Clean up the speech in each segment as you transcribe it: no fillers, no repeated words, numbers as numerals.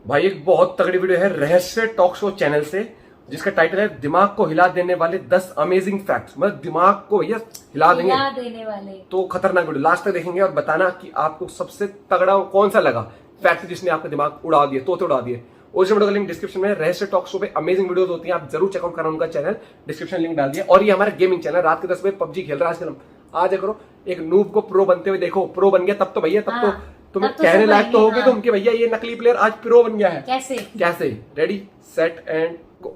भाई एक बहुत तगड़ी वीडियो है रहस्य टॉक शो चैनल से, जिसका टाइटल है दिमाग को हिला देने वाले 10 अमेजिंग फैक्ट्स। मतलब दिमाग को ये हिला देने वाले तो खतरनाक वीडियो। लास्ट तक देखेंगे और बताना कि आपको सबसे तगड़ा कौन सा लगा फैक्ट जिसने आपका दिमाग उड़ा दिए, तोते उड़ा दिए। उस वीडियो का लिंक डिस्क्रिप्शन में, रहस्य टॉक शो पे अमेजिंग वीडियोस होती हैं, आप जरूर चेकआउट करना उनका चैनल, डिस्क्रिप्शन लिंक डाल दिया। और ये हमारा गेमिंग चैनल, रात के 10 बजे पबजी खेल रहा है आजकल। आ जा करो, एक नूब को प्रो बनते हुए देखो। प्रो बन गया तब तो भैया, तब तो तुम्हें कहने लायक तो होगे तुम कि भैया ये नकली प्लेयर आज प्रो बन गया है। कैसे? Ready set and go.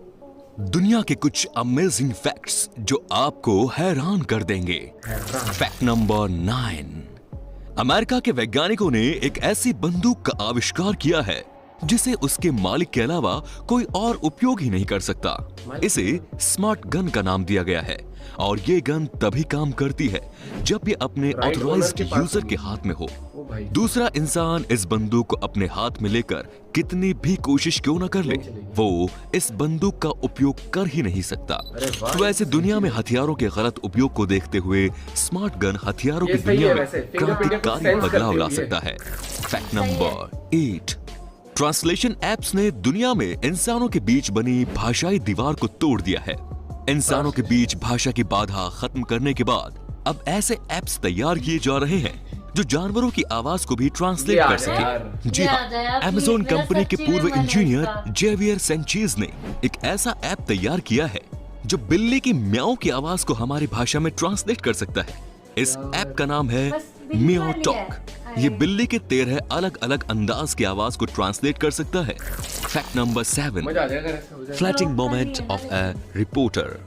दुनिया के कुछ अमेजिंग फैक्ट्स जो आपको हैरान कर देंगे। Fact number 9। अमेरिका के वैज्ञानिकों ने एक ऐसी बंदूक का आविष्कार किया है जिसे उसके मालिक के अलावा कोई और उपयोग ही नहीं कर सकता। इसे स्मार्ट गन का नाम दिया गया है और ये गन तभी काम करती है जब ये अपने ऑथराइज्ड यूजर के हाथ में हो। दूसरा इंसान इस बंदूक को अपने हाथ में लेकर कितनी भी कोशिश क्यों न कर ले, वो इस बंदूक का उपयोग कर ही नहीं सकता। तो ऐसे दुनिया में हथियारों के गलत उपयोग को देखते हुए स्मार्ट गन हथियारों की दुनिया में क्रांतिकारी बदलाव ला सकता है। Fact number 8। ट्रांसलेशन एप्स ने दुनिया में इंसानों के बीच बनी भाषाई दीवार को तोड़ दिया है। इंसानों के बीच भाषा की बाधा खत्म करने के बाद अब ऐसे एप्स तैयार किए जा रहे हैं जो जानवरों की आवाज को भी ट्रांसलेट कर सके। जी हाँ, अमेज़न कंपनी के पूर्व इंजीनियर जेवियर सेंचेज ने एक ऐसा ऐप तैयार किया है जो बिल्ली की म्याऊ की आवाज को हमारी भाषा में ट्रांसलेट कर सकता है। इस ऐप का नाम है मियाओ टॉक। ये बिल्ली के 13 अलग अलग अंदाज की आवाज को ट्रांसलेट कर सकता है। Fact number 7। Flattering moment of a reporter.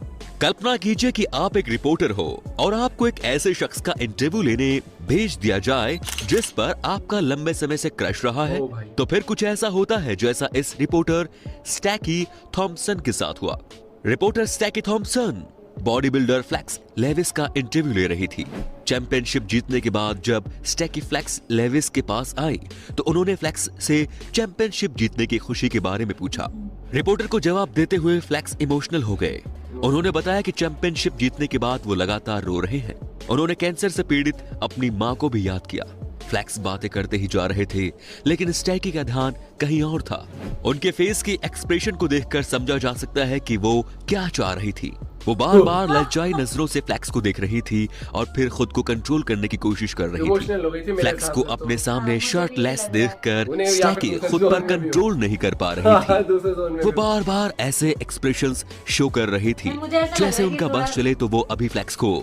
कल्पना कीजिए कि आप एक रिपोर्टर हो और आपको एक ऐसे शख्स का इंटरव्यू लेने भेज दिया जाए जिस पर आपका लंबे समय से क्रश रहा है। तो फिर कुछ ऐसा होता है जैसा इस रिपोर्टर स्टैकी थॉम्पसन के साथ हुआ। Reporter Stacey Thompson body builder Flex Lewis का इंटरव्यू ले रही थी। चैंपियनशिप जीतने के बाद जब स्टैकी फ्लैक्स लेविस के पास आई तो उन्होंने फ्लैक्स से चैंपियनशिप जीतने की खुशी के बारे में पूछा। रिपोर्टर को जवाब देते हुए फ्लैक्स इमोशनल हो गए। उन्होंने बताया कि चैंपियनशिप जीतने के बाद वो लगातार रो रहे हैं। उन्होंने कैंसर से पीड़ित अपनी माँ को भी याद किया। फ्लैक्स बातें करते ही जा रहे थे लेकिन स्टैकी का ध्यान कहीं और था। उनके फेस की एक्सप्रेशन को देखकर समझा जा सकता है कि वो क्या चाह रही थी। वो बार बार लज्जाई नजरों से फ्लैक्स को देख रही थी और फिर खुद को कंट्रोल करने की कोशिश कर रही थी। फ्लैक्स को अपने सामने शर्टलेस देखकर स्टैकी खुद पर कंट्रोल नहीं कर पा रही थी। वो बार बार ऐसे एक्सप्रेशंस शो कर रही थी जैसे उनका बस चले तो वो अभी फ्लैक्स को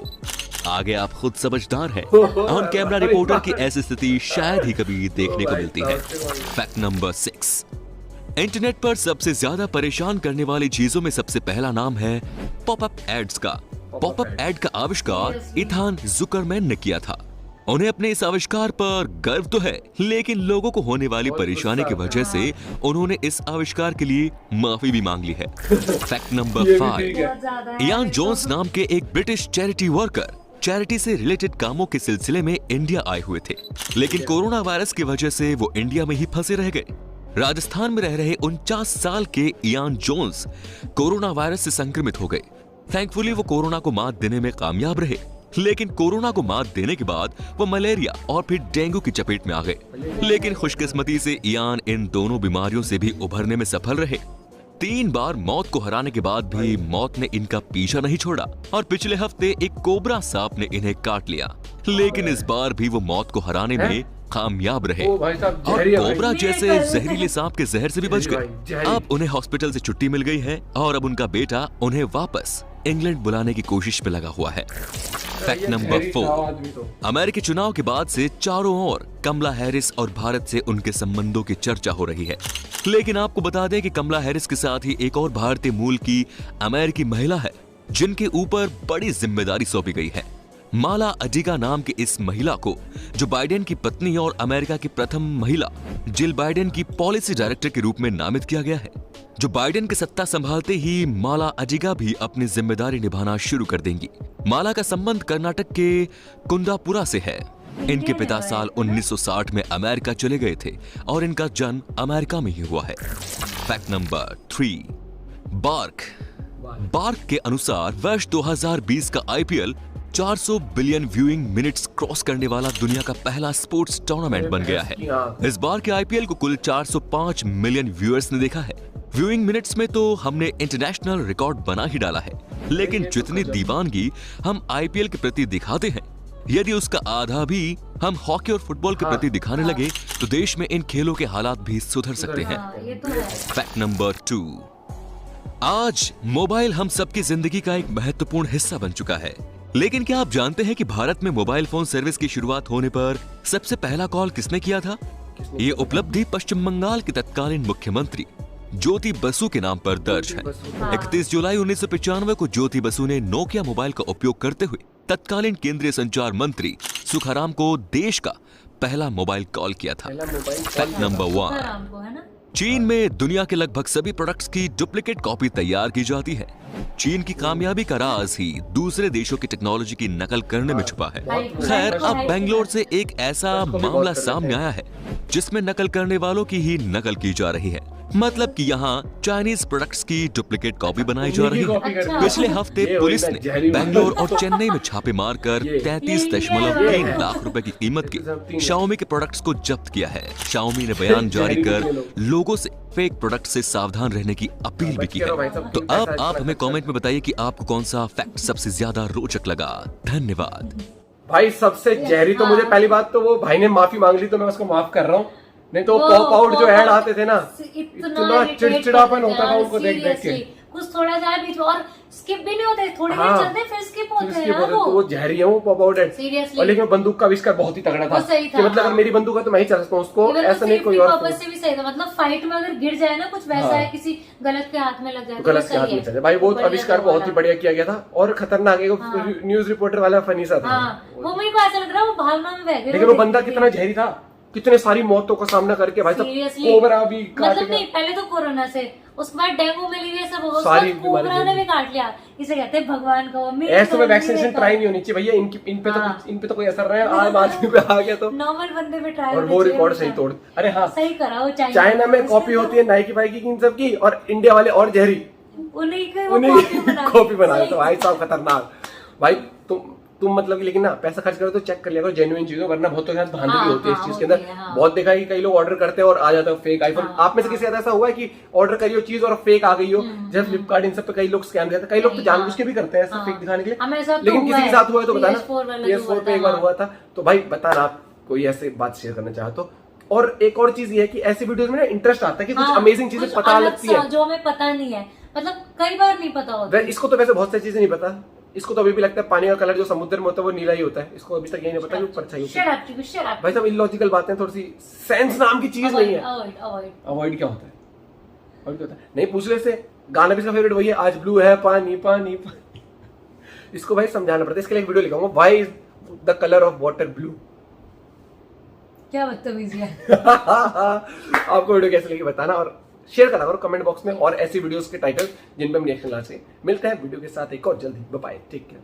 आगे आप खुद समझदार हैं। ऑन कैमरा रिपोर्टर की ऐसी स्थिति शायद ही कभी देखने को मिलती है। Fact number 6। इंटरनेट पर सबसे ज्यादा परेशान करने वाली चीजों में सबसे पहला नाम है पॉपअप एड्स का। पॉपअप एड का आविष्कार इथान जुकरमैन ने किया था। उन्हें अपने इस आविष्कार पर गर्व तो है लेकिन लोगों को होने वाली परेशानी की वजह से उन्होंने इस आविष्कार के लिए माफी भी मांग ली है। Fact number 5। इयान जोन्स नाम के एक ब्रिटिश चैरिटी वर्कर चैरिटी से रिलेटेड कामों के सिलसिले में इंडिया आए हुए थे, लेकिन कोरोना वायरस की वजह से वो इंडिया में ही फंसे रह गए। राजस्थान में रह रहे 49 साल के इयान जोन्स कोरोना वायरस से संक्रमित हो गए। थैंकफुली वो कोरोना को मात देने में कामयाब रहे, लेकिन कोरोना को मात देने के बाद वो मलेरिया और फिर डेंगू की चपेट में आ गए। लेकिन खुशकिस्मती से इयान इन दोनों बीमारियों से भी उभरने में सफल रहे। 3 बार मौत को हराने के बाद भी मौत ने इनका पीछा नहीं छोड़ा और पिछले हफ्ते एक कोबरा सांप ने इन्हें काट लिया, लेकिन इस बार भी वो मौत को हराने में कामयाब रहे और कोबरा जैसे जहरीले सांप के जहर से भी बच गए। अब उन्हें हॉस्पिटल से छुट्टी मिल गई है और अब उनका बेटा उन्हें वापस इंग्लैंड बुलाने की कोशिश में लगा हुआ है। Fact number 4। अमेरिकी चुनाव के बाद से चारों ओर कमला हैरिस और भारत से उनके संबंधों की चर्चा हो रही है, लेकिन आपको बता दें कि कमला हैरिस के साथ ही एक और भारतीय मूल की अमेरिकी महिला है जिनके ऊपर बड़ी जिम्मेदारी सौंपी गई है। माला अडिगा नाम की इस महिला को, जो बाइडेन की पत्नी और अमेरिका की प्रथम महिला जिल बाइडेन की पॉलिसी डायरेक्टर के रूप में नामित किया गया है। जो बाइडेन की सत्ता संभालते ही माला अडिगा भी अपनी जिम्मेदारी निभाना शुरू कर देंगी। माला का संबंध कर्नाटक के कुंदापुरा से है। इनके पिता साल 1960 में अमेरिका चले गए थे और इनका जन्म अमेरिका में ही हुआ है। Fact number 3। बार्क के अनुसार वर्ष 2020 का IPL 400 billion viewing minutes cross करने वाला दुनिया का पहला स्पोर्ट्स टूर्नामेंट बन गया है। इस बार के आईपीएल को कुल 405 मिलियन व्यूअर्स ने देखा है। व्यूइंग मिनट्स में तो हमने इंटरनेशनल रिकॉर्ड बना ही डाला है, लेकिन जितनी दीवानगी हम आईपीएल के प्रति दिखाते हैं, यदि उसका आधा भी हम हॉकी और फुटबॉल के प्रति दिखाने लगे तो देश में इन खेलों के हालात भी सुधर सकते हैं। फैक्ट नंबर 2, आज मोबाइल हम सबकी जिंदगी का एक महत्वपूर्ण हिस्सा बन चुका है। लेकिन क्या आप जानते हैं कि भारत में मोबाइल फोन सर्विस की शुरुआत होने पर सबसे पहला कॉल किसने किया था? ये उपलब्धि पश्चिम बंगाल के तत्कालीन मुख्यमंत्री ज्योति बसु के नाम पर दर्ज है। 31 जुलाई 1995 को ज्योति बसु ने नोकिया मोबाइल का उपयोग करते हुए तत्कालीन केंद्रीय संचार मंत्री सुखाराम को देश का पहला मोबाइल कॉल किया था। फैक्ट नंबर 1, चीन में दुनिया के लगभग सभी प्रोडक्ट्स की डुप्लीकेट कॉपी तैयार की जाती है। चीन की कामयाबी का राज ही दूसरे देशों की टेक्नोलॉजी की नकल करने में छुपा है। खैर, अब बेंगलोर से एक ऐसा मामला सामने आया है जिसमें नकल करने वालों की ही नकल की जा रही है। मतलब कि यहाँ चाइनीज प्रोडक्ट्स की डुप्लीकेट कॉपी बनाई जा रही है। पिछले हफ्ते पुलिस ने बेंगलोर और चेन्नई में छापे मारकर 33.3 लाख रुपए की कीमत के शाओमी के प्रोडक्ट्स को जब्त किया है। शाओमी ने बयान जारी कर लोगों से फेक प्रोडक्ट से सावधान रहने की अपील भी की है। तो अब आप हमें कमेंट में बताइए कि आपको कौन सा फैक्ट सबसे ज्यादा रोचक लगा। धन्यवाद। भाई सबसे जहरी तो मुझे पहली बात तो वो भाई ने माफी मांग ली तो मैं उसको माफ कर रहा हूँ, नहीं तो पॉप आउट जो ऐड आते थे ना, इतना चिड़चिड़ापन होता था उनको देख देख के। कुछ थोड़ा जाए बीच में और स्किप भी नहीं होते, थोड़ी देर चलते फिर स्किप होते हैं ना तो वो जहरी है वो पॉप आउट ऐड। और लेकिन बंदूक का आविष्कार बहुत ही तगड़ा था कि मतलब अगर मेरी बंदूक है तो मैं ही चला सकता हूँ उसको, ऐसा नहीं कोई और पर्पस से भी सही था। मतलब फाइट में अगर गिर जाए ना कुछ वैसा है, किसी गलत के हाथ में लग जाए गलत के हाथ में चले भाई, वो आविष्कार बहुत ही बढ़िया किया गया था और खतरनाक है। न्यूज रिपोर्टर वाला फनी सा था वो, मेरे को ऐसा लग रहा है वो भावना में बह गया। लेकिन वो बंदा कितना जहरी था, कितने सारी मौतों का सामना करके भाई, कोबरा भी मतलब नहीं, पहले तो कोरोना से, उसके बाद डेंगू मलेरिया सब हो, सारी कोबरा ने भी काट लिया। इसे कहते हैं भगवान का। ऐसे में वैक्सीनेशन ट्राई नहीं होनी चाहिए भैया, इन पे तो कोई असर रहा है, आम आदमी पे आ गया तो नॉर्मल बंदे पे ट्राई। और वो रिकॉर्ड सही तोड़। अरे हाँ सही करा वो। चाइना में कॉपी होती है नाइकी वाइकी की इन सब की, और इंडिया वाले और जहरी उन्हीं कॉपी बनाए। तो भाई साहब खतरनाक भाई। तुम मतलब कि लेकिन ना पैसा खर्च करो तो चेक कर लिया करो जेन्युइन चीजों, वरना बहुत तो धांधली भी होती है इस चीज के अंदर। बहुत देखा है कि कई लोग ऑर्डर करते हैं और आ जाता है फेक आईफोन। आप में से किसी ऐसा हुआ है कि ऑर्डर करी हो चीज और फेक आ गई हो? जैसे फ्लिपकार्ट इन सब पे कई लोग स्कैम देते हैं, कई लोग तो जानबूझ के भी करते हैं ऐसा फेक दिखाने के लिए। लेकिन किसी के साथ हुआ है तो बताना। PS4 पे एक बार हुआ था, तो भाई बताना आप कोई ऐसे बात शेयर करना चाहो तो। और एक और चीज ये है कि ऐसी वीडियोस में ना इंटरेस्ट आता है कि कुछ अमेजिंग चीजें पता लगती है जो हमें पता नहीं है, मतलब कई बार नहीं पता होता। इसको तो वैसे बहुत सारी चीजें नहीं पता, इसको तो अभी भी लगता है पानी का कलर जो समुद्र में होता है वो नीला ही होता है। इसको अभी तक यही नहीं पता कि परछाई होती है। भाई साहब इलॉजिकल बातें, थोड़ी सी सेंस नाम की चीज नहीं है। अवॉइड क्या होता है? अवॉइड क्या होता है? नहीं पूछ ले से गाना भी इसका फेवरेट वही है, आज ब्लू है पानी पानी पानी। इसको भाई समझाना पड़ता है, इसके लिए एक वीडियो लिखाऊंगा, why is the colour of water blue. क्या बदतमीजी है। आपको वीडियो कैसे लगी बताना और शेयर करा करो कमेंट बॉक्स में, और ऐसी वीडियोस के टाइटल जिन पे हम रिएक्शन ला सके। मिलते हैं वीडियो के साथ एक और जल्दी। Bye bye, take care.